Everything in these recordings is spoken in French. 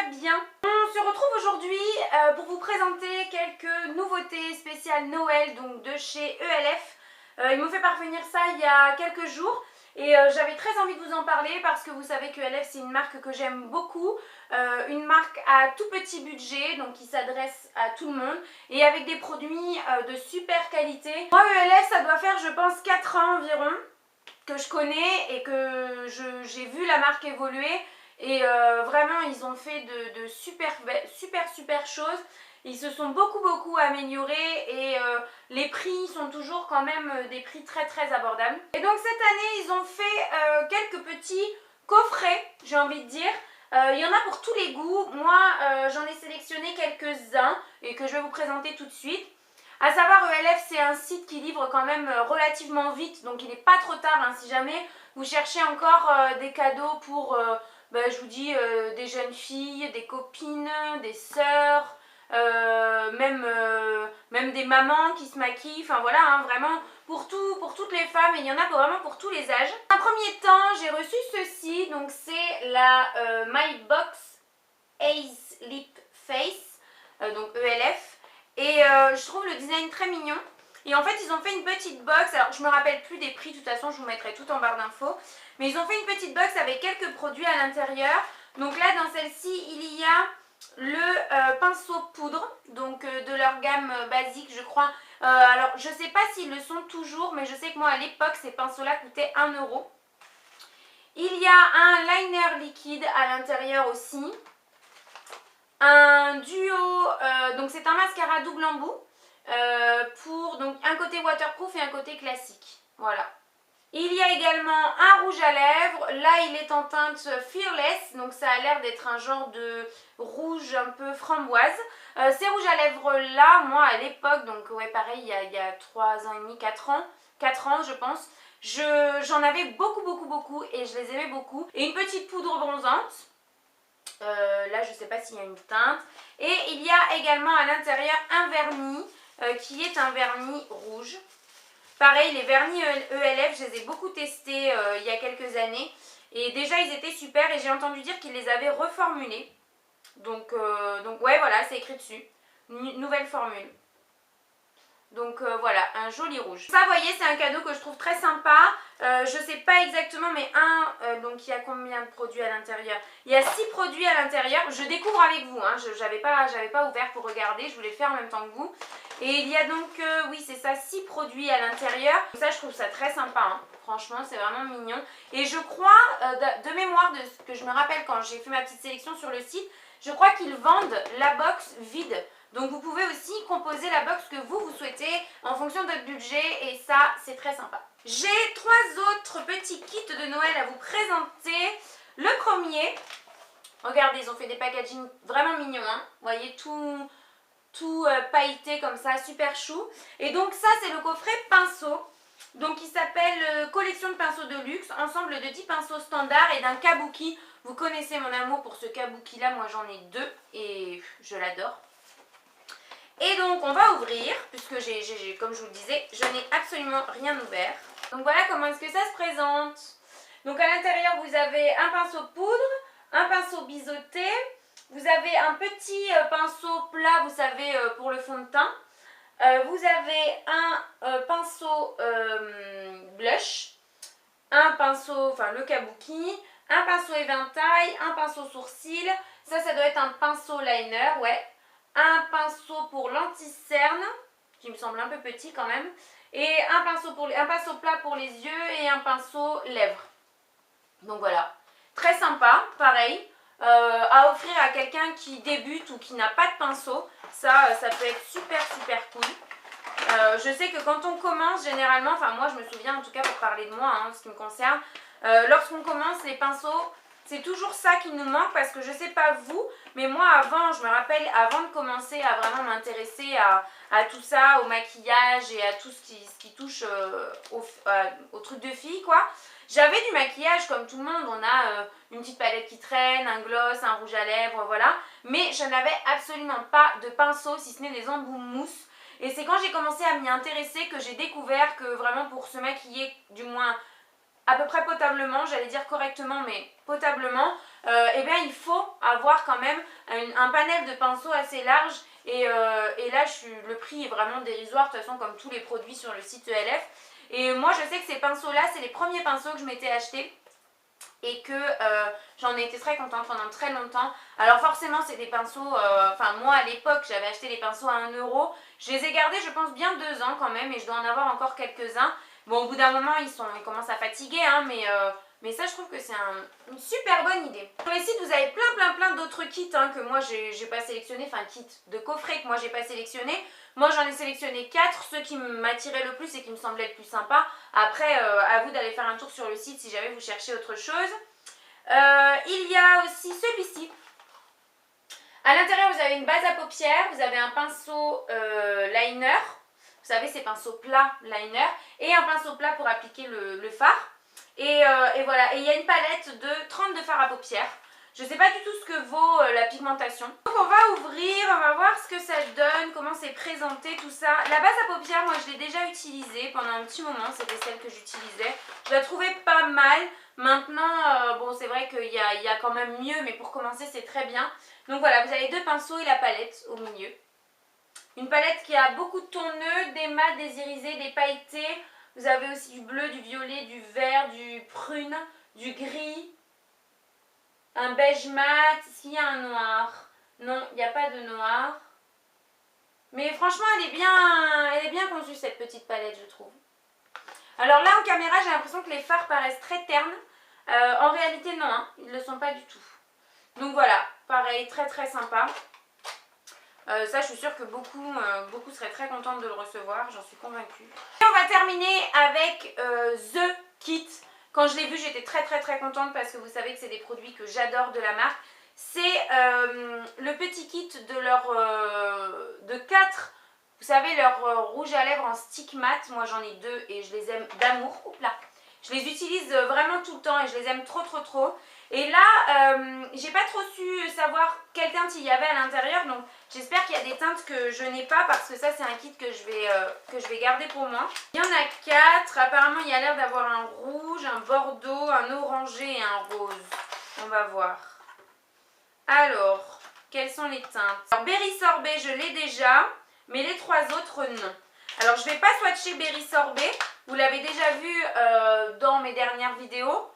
très bien. On se retrouve aujourd'hui pour vous présenter quelques nouveautés spéciales Noël donc de chez ELF. Ils m'ont fait parvenir ça il y a quelques jours et j'avais très envie de vous en parler parce que vous savez que ELF c'est une marque que j'aime beaucoup, une marque à tout petit budget donc qui s'adresse à tout le monde et avec des produits de super qualité. Moi ELF ça doit faire je pense 4 ans environ que je connais et que j'ai vu la marque évoluer et vraiment ils ont fait de super choses. Ils se sont beaucoup améliorés et les prix sont toujours quand même des prix très abordables. Et donc cette année ils ont fait quelques petits coffrets, j'ai envie de dire. Il y en a pour tous les goûts. Moi j'en ai sélectionné quelques-uns et que je vais vous présenter tout de suite. A savoir, ELF c'est un site qui livre quand même relativement vite, donc il n'est pas trop tard hein, si jamais vous cherchez encore des cadeaux pour, je vous dis, des jeunes filles, des copines, des sœurs, même des mamans qui se maquillent, enfin voilà, hein, vraiment pour toutes les femmes et il y en a vraiment pour tous les âges. En premier temps, j'ai reçu ceci, donc c'est la My Box Ace Lip Face, donc ELF. Et je trouve le design très mignon. Et en fait ils ont fait une petite box, alors je me rappelle plus des prix, de toute façon je vous mettrai tout en barre d'infos. Mais ils ont fait une petite box avec quelques produits à l'intérieur. Donc là dans celle-ci il y a le pinceau poudre, donc de leur gamme basique je crois. Alors je sais pas s'ils le sont toujours, mais je sais que moi à l'époque ces pinceaux-là coûtaient 1 €. Il y a un liner liquide à l'intérieur aussi. Un duo, donc c'est un mascara double embout pour donc un côté waterproof et un côté classique. Voilà. Il y a également un rouge à lèvres. Là, il est en teinte Fearless, donc ça a l'air d'être un genre de rouge un peu framboise. Ces rouges à lèvres là, moi à l'époque, donc ouais pareil, il y a 3 ans et demi, 4 ans je pense, j'en avais beaucoup et je les aimais beaucoup. Et une petite poudre bronzante. Là je ne sais pas s'il y a une teinte. Et il y a également à l'intérieur un vernis qui est un vernis rouge. Pareil, les vernis ELF, je les ai beaucoup testés il y a quelques années. Et déjà ils étaient super et j'ai entendu dire qu'ils les avaient reformulés. Donc ouais voilà, c'est écrit dessus. Nouvelle formule. Donc voilà, un joli rouge. Ça, vous voyez, c'est un cadeau que je trouve très sympa. Je sais pas exactement, mais donc il y a combien de produits à l'intérieur? Il y a 6 produits à l'intérieur. Je découvre avec vous, hein. J'avais pas ouvert pour regarder, je voulais le faire en même temps que vous. Et il y a donc, oui c'est ça, 6 produits à l'intérieur. Ça, je trouve ça très sympa, hein. Franchement, c'est vraiment mignon. Et je crois, de mémoire, de ce que je me rappelle quand j'ai fait ma petite sélection sur le site, je crois qu'ils vendent la box vide. Donc vous pouvez aussi composer la box que vous souhaitez en fonction de votre budget et ça c'est très sympa. J'ai 3 autres petits kits de Noël à vous présenter. Le premier, regardez, ils ont fait des packaging vraiment mignons, hein. Vous voyez tout pailleté comme ça, super chou. Et donc ça c'est le coffret pinceau. Donc il s'appelle collection de pinceaux de luxe, ensemble de 10 pinceaux standards et d'un kabuki. Vous connaissez mon amour pour ce kabuki là, moi j'en ai 2 et je l'adore. Et donc on va ouvrir, puisque comme je vous le disais, je n'ai absolument rien ouvert. Donc voilà comment est-ce que ça se présente. Donc à l'intérieur vous avez un pinceau poudre, un pinceau biseauté, vous avez un petit pinceau plat, vous savez, pour le fond de teint. Vous avez un pinceau blush, un pinceau, enfin le kabuki, un pinceau éventail, un pinceau sourcil, ça doit être un pinceau liner, ouais. Un pinceau pour l'anti-cerne, qui me semble un peu petit quand même, et un pinceau plat pour les yeux et un pinceau lèvres. Donc voilà, très sympa, pareil, à offrir à quelqu'un qui débute ou qui n'a pas de pinceau, ça peut être super cool. Je sais que quand on commence généralement, enfin moi je me souviens en tout cas pour parler de moi, hein, ce qui me concerne, lorsqu'on commence les pinceaux, c'est toujours ça qui nous manque parce que je sais pas vous, mais moi avant, je me rappelle, avant de commencer à vraiment m'intéresser à tout ça, au maquillage et à tout ce qui touche au truc de fille quoi. J'avais du maquillage comme tout le monde, on a une petite palette qui traîne, un gloss, un rouge à lèvres, voilà. Mais je n'avais absolument pas de pinceau, si ce n'est des embouts mousse. Et c'est quand j'ai commencé à m'y intéresser que j'ai découvert que vraiment pour se maquiller, du moins à peu près potablement, j'allais dire correctement mais potablement, eh bien il faut avoir avoir quand même un panel de pinceaux assez large. Et là, le prix est vraiment dérisoire, de toute façon, comme tous les produits sur le site ELF. Et moi, je sais que ces pinceaux-là, c'est les premiers pinceaux que je m'étais achetés. Et que j'en ai été très contente pendant très longtemps. Alors forcément c'est des pinceaux, enfin moi à l'époque j'avais acheté les pinceaux à 1 euro. Je les ai gardés je pense bien 2 ans quand même et je dois en avoir encore quelques-uns. Bon au bout d'un moment ils commencent à fatiguer hein, mais ça je trouve que c'est une super bonne idée. Sur les sites vous avez plein d'autres kits hein, que moi j'ai pas sélectionné, enfin kits de coffret que moi j'ai pas sélectionné. Moi j'en ai sélectionné 4, ceux qui m'attiraient le plus et qui me semblaient le plus sympa. Après à vous d'aller faire un tour sur le site si jamais vous cherchez autre chose. Il y a aussi celui-ci. À l'intérieur vous avez une base à paupières, vous avez un pinceau liner. Vous savez ces pinceaux plats liner et un pinceau plat pour appliquer le fard. Et voilà, et il y a une palette de 32 fards à paupières. Je ne sais pas du tout ce que vaut la pigmentation. Donc on va ouvrir, on va voir ce que ça donne, comment c'est présenté, tout ça. La base à paupières, moi je l'ai déjà utilisée pendant un petit moment, c'était celle que j'utilisais. Je la trouvais pas mal. Maintenant, bon c'est vrai qu'il y a quand même mieux, mais pour commencer c'est très bien. Donc voilà, vous avez 2 pinceaux et la palette au milieu. Une palette qui a beaucoup de tons neutres, des mats, des irisés, des pailletés. Vous avez aussi du bleu, du violet, du vert, du prune, du gris. Un beige mat, est-ce qu'il y a un noir? Non, il n'y a pas de noir. Mais franchement, elle est bien conçue cette petite palette, je trouve. Alors là, en caméra, j'ai l'impression que les fards paraissent très ternes. En réalité, non, hein, ils ne le sont pas du tout. Donc voilà, pareil, très sympa. Ça, je suis sûre que beaucoup seraient très contentes de le recevoir, j'en suis convaincue. Et on va terminer avec The Kit. Quand je l'ai vu, j'étais très contente parce que vous savez que c'est des produits que j'adore de la marque. C'est le petit kit de 4, vous savez, leur rouge à lèvres en stick mat. Moi j'en ai 2 et je les aime d'amour. Oups là. Je les utilise vraiment tout le temps et je les aime trop. Et là, j'ai pas trop su savoir quelle teinte il y avait à l'intérieur. Donc j'espère qu'il y a des teintes que je n'ai pas parce que ça c'est un kit que je vais garder pour moi. Il y en a 4. Apparemment il y a l'air d'avoir un rouge, un bordeaux, un orangé et un rose. On va voir. Alors, quelles sont les teintes? Alors Berry Sorbet je l'ai déjà, mais les 3 autres non. Alors je ne vais pas swatcher Berry Sorbet. Vous l'avez déjà vu dans mes dernières vidéos.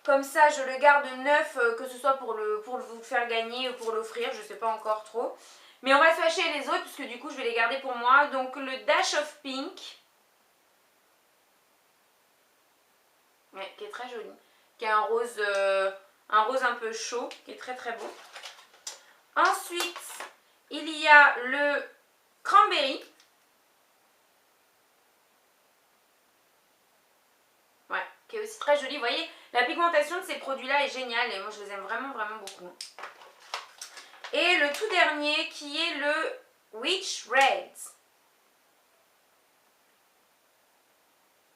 Comme ça, je le garde neuf, que ce soit pour vous faire gagner ou pour l'offrir, je ne sais pas encore trop. Mais on va swatcher les autres, puisque du coup, je vais les garder pour moi. Donc, le Dash of Pink, ouais, qui est très joli, qui est un rose un peu chaud, qui est très beau. Ensuite, il y a le Cranberry. Ouais, qui est aussi très joli. Vous voyez, la pigmentation de ces produits-là est géniale et moi je les aime vraiment beaucoup. Et le tout dernier qui est le Witch Red.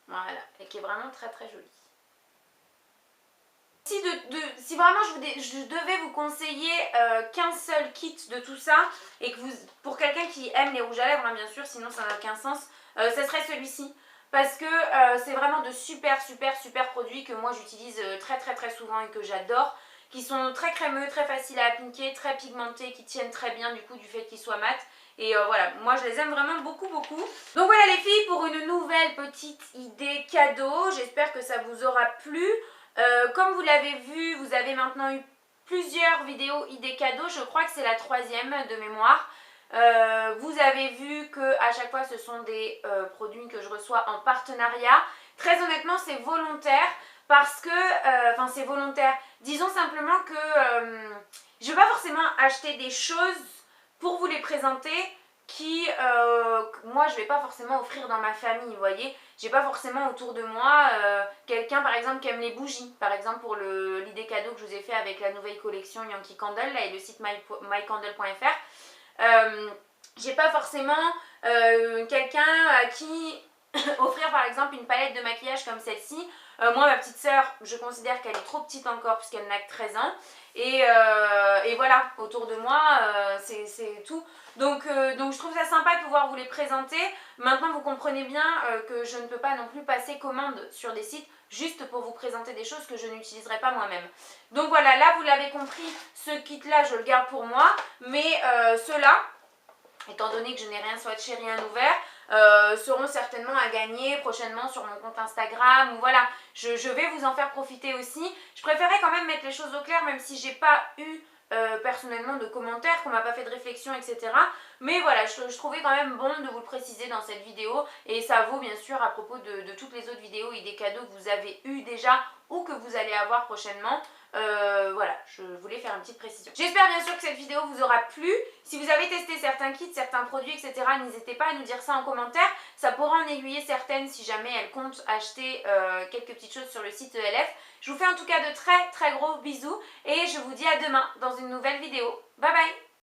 Voilà, et qui est vraiment très joli. Si vraiment je devais vous conseiller qu'un seul kit de tout ça, et que pour quelqu'un qui aime les rouges à lèvres, hein, bien sûr, sinon ça n'a aucun sens, ce serait celui-ci. Parce que c'est vraiment de super produits que moi j'utilise très souvent et que j'adore. Qui sont très crémeux, très faciles à appliquer, très pigmentés, qui tiennent très bien du coup du fait qu'ils soient mat. Et voilà, moi je les aime vraiment beaucoup. Donc voilà les filles, pour une nouvelle petite idée cadeau. J'espère que ça vous aura plu. Comme vous l'avez vu, vous avez maintenant eu plusieurs vidéos idées cadeaux. Je crois que c'est la 3e de mémoire. Vous avez vu que à chaque fois ce sont des produits que je reçois en partenariat. Très honnêtement c'est volontaire parce que, enfin c'est volontaire, disons simplement que je ne vais pas forcément acheter des choses pour vous les présenter qui, moi je ne vais pas forcément offrir dans ma famille, vous voyez. J'ai pas forcément autour de moi quelqu'un par exemple qui aime les bougies, par exemple pour l'idée cadeau que je vous ai fait avec la nouvelle collection Yankee Candle là, et le site mycandle.fr. J'ai pas forcément quelqu'un à qui offrir par exemple une palette de maquillage comme celle-ci. Moi ma petite sœur, je considère qu'elle est trop petite encore puisqu'elle n'a que 13 ans et et voilà, autour de moi, c'est tout. Donc je trouve ça sympa de pouvoir vous les présenter. Maintenant, vous comprenez bien que je ne peux pas non plus passer commande sur des sites juste pour vous présenter des choses que je n'utiliserai pas moi-même. Donc voilà, là, vous l'avez compris, ce kit-là, je le garde pour moi. Mais ceux-là, étant donné que je n'ai rien swatché, rien ouvert, seront certainement à gagner prochainement sur mon compte Instagram. Ou voilà, je vais vous en faire profiter aussi. Je préférais quand même mettre les choses au clair, même si j'ai pas eu personnellement de commentaires, qu'on m'a pas fait de réflexion, etc. Mais voilà, je trouvais quand même bon de vous le préciser dans cette vidéo. Et ça vaut bien sûr à propos de toutes les autres vidéos et des cadeaux que vous avez eu déjà ou que vous allez avoir prochainement. Voilà, je voulais faire une petite précision. J'espère bien sûr que cette vidéo vous aura plu. Si vous avez testé certains kits, certains produits, etc., n'hésitez pas à nous dire ça en commentaire. Ça pourra en aiguiller certaines si jamais elles comptent acheter quelques petites choses sur le site ELF. Je vous fais en tout cas de très très gros bisous et je vous dis à demain dans une nouvelle vidéo. Bye bye!